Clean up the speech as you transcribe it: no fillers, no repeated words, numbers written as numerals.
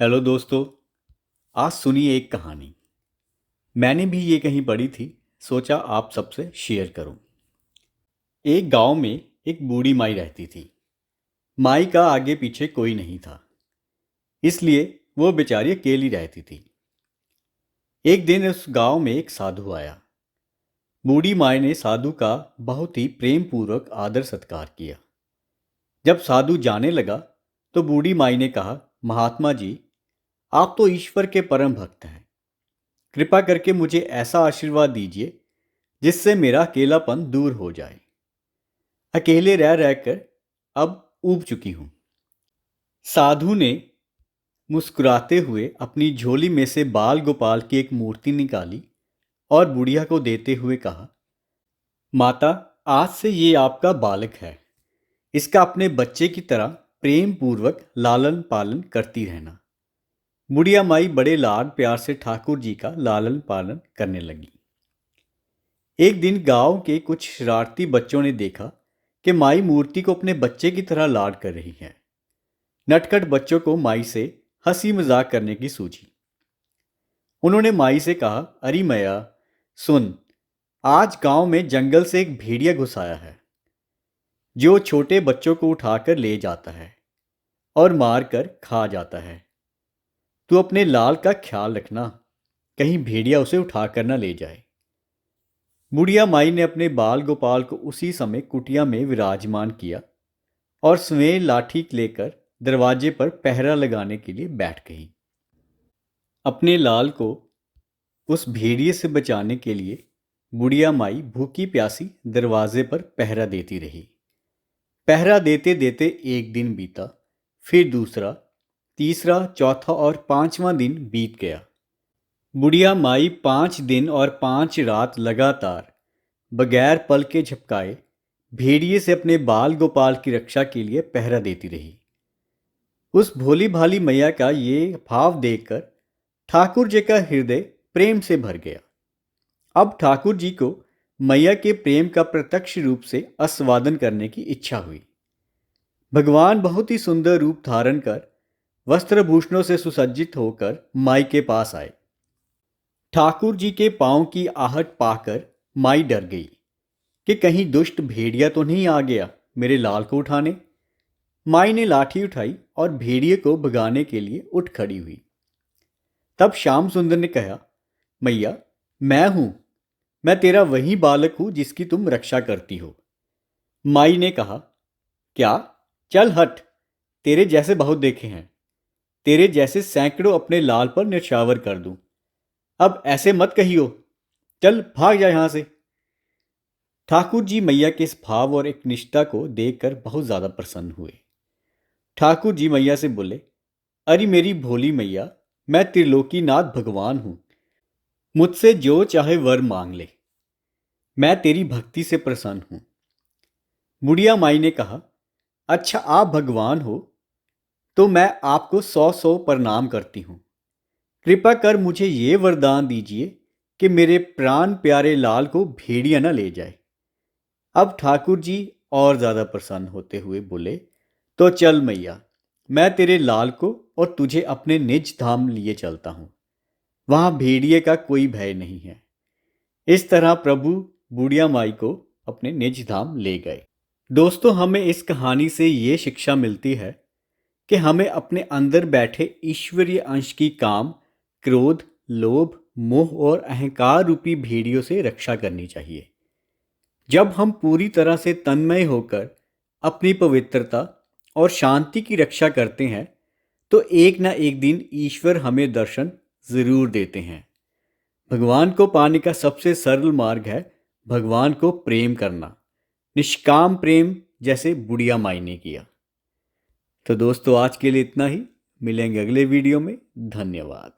Hello दोस्तों। आज सुनिए एक कहानी। मैंने भी ये कहीं पढ़ी थी, सोचा आप सबसे शेयर करूं। एक गांव में एक बूढ़ी माई रहती थी। माई का आगे पीछे कोई नहीं था, इसलिए वो बेचारी अकेली रहती थी। एक दिन उस गांव में एक साधु आया। बूढ़ी माई ने साधु का बहुत ही प्रेम पूर्वक आदर सत्कार किया। जब साधु जाने लगा तो बूढ़ी माई ने कहा, महात्मा जी, आप तो ईश्वर के परम भक्त हैं। कृपा करके मुझे ऐसा आशीर्वाद दीजिए जिससे मेरा अकेलापन दूर हो जाए। अकेले रह रहकर अब ऊब चुकी हूं। साधु ने मुस्कुराते हुए अपनी झोली में से बाल गोपाल की एक मूर्ति निकाली और बुढ़िया को देते हुए कहा, माता, आज से ये आपका बालक है। इसका अपने बच्चे की तरह प्रेम पूर्वक लालन पालन करती रहना। बुढ़िया माई बड़े लाड प्यार से ठाकुर जी का लालन पालन करने लगी। एक दिन गांव के कुछ शरारती बच्चों ने देखा कि माई मूर्ति को अपने बच्चे की तरह लाड कर रही है। नटखट बच्चों को माई से हंसी मजाक करने की सूझी। उन्होंने माई से कहा, अरे मैया, सुन, आज गांव में जंगल से एक भेड़िया घुस आया है जो छोटे बच्चों को उठाकर ले जाता है और मार कर खा जाता है। तू अपने लाल का ख्याल रखना, कहीं भेड़िया उसे उठाकर न ले जाए। बुढ़िया माई ने अपने बाल गोपाल को उसी समय कुटिया में विराजमान किया और स्वयं लाठी लेकर दरवाजे पर पहरा लगाने के लिए बैठ गई। अपने लाल को उस भेड़िए से बचाने के लिए बुढ़िया माई भूखी प्यासी दरवाजे पर पहरा देती रही। पहरा देते देते एक दिन बीता, फिर दूसरा, तीसरा, चौथा और पांचवां दिन बीत गया। बुढ़िया माई 5 दिन और 5 रात लगातार बगैर पल के झपकाए भेड़िए से अपने बाल गोपाल की रक्षा के लिए पहरा देती रही। उस भोली भाली मैया का ये भाव देखकर ठाकुर जी का हृदय प्रेम से भर गया। अब ठाकुर जी को मैया के प्रेम का प्रत्यक्ष रूप से आस्वादन करने की इच्छा हुई। भगवान बहुत ही सुंदर रूप धारण कर वस्त्रभूषणों से सुसज्जित होकर माई के पास आए। ठाकुर जी के पांव की आहट पाकर माई डर गई कि कहीं दुष्ट भेड़िया तो नहीं आ गया मेरे लाल को उठाने। माई ने लाठी उठाई और भेड़िए को भगाने के लिए उठ खड़ी हुई। तब श्याम सुंदर ने कहा, मैया, मैं तेरा वही बालक हूं जिसकी तुम रक्षा करती हो। माई ने कहा, क्या? चल हट, तेरे जैसे बहुत देखे हैं। तेरे जैसे सैकड़ों अपने लाल पर न्यौछावर कर दूं। अब ऐसे मत कहियो, चल भाग जा यहां से। ठाकुर जी मैया के इस भाव और एक निष्ठा को देखकर बहुत ज्यादा प्रसन्न हुए। ठाकुर जी मैया से बोले, अरे मेरी भोली मैया, मैं त्रिलोकीनाथ भगवान हूं। मुझसे जो चाहे वर मांग ले, मैं तेरी भक्ति से प्रसन्न हूं। बुढ़िया माई ने कहा, अच्छा, आप भगवान हो तो मैं आपको 100 प्रणाम करती हूं। कृपा कर मुझे ये वरदान दीजिए कि मेरे प्राण प्यारे लाल को भेड़िया न ले जाए। अब ठाकुर जी और ज्यादा प्रसन्न होते हुए बोले, तो चल मैया, मैं तेरे लाल को और तुझे अपने निज धाम लिए चलता हूं। वहां भेड़िए का कोई भय नहीं है। इस तरह प्रभु बुढ़िया माई को अपने निज धाम ले गए। दोस्तों, हमें इस कहानी से ये शिक्षा मिलती है कि हमें अपने अंदर बैठे ईश्वरीय अंश की काम, क्रोध, लोभ, मोह और अहंकार रूपी भेड़ियों से रक्षा करनी चाहिए। जब हम पूरी तरह से तन्मय होकर अपनी पवित्रता और शांति की रक्षा करते हैं तो एक ना एक दिन ईश्वर हमें दर्शन जरूर देते हैं। भगवान को पाने का सबसे सरल मार्ग है भगवान को प्रेम करना, निष्काम प्रेम, जैसे बुढ़िया माई ने किया। तो दोस्तों, आज के लिए इतना ही। मिलेंगे अगले वीडियो में। धन्यवाद।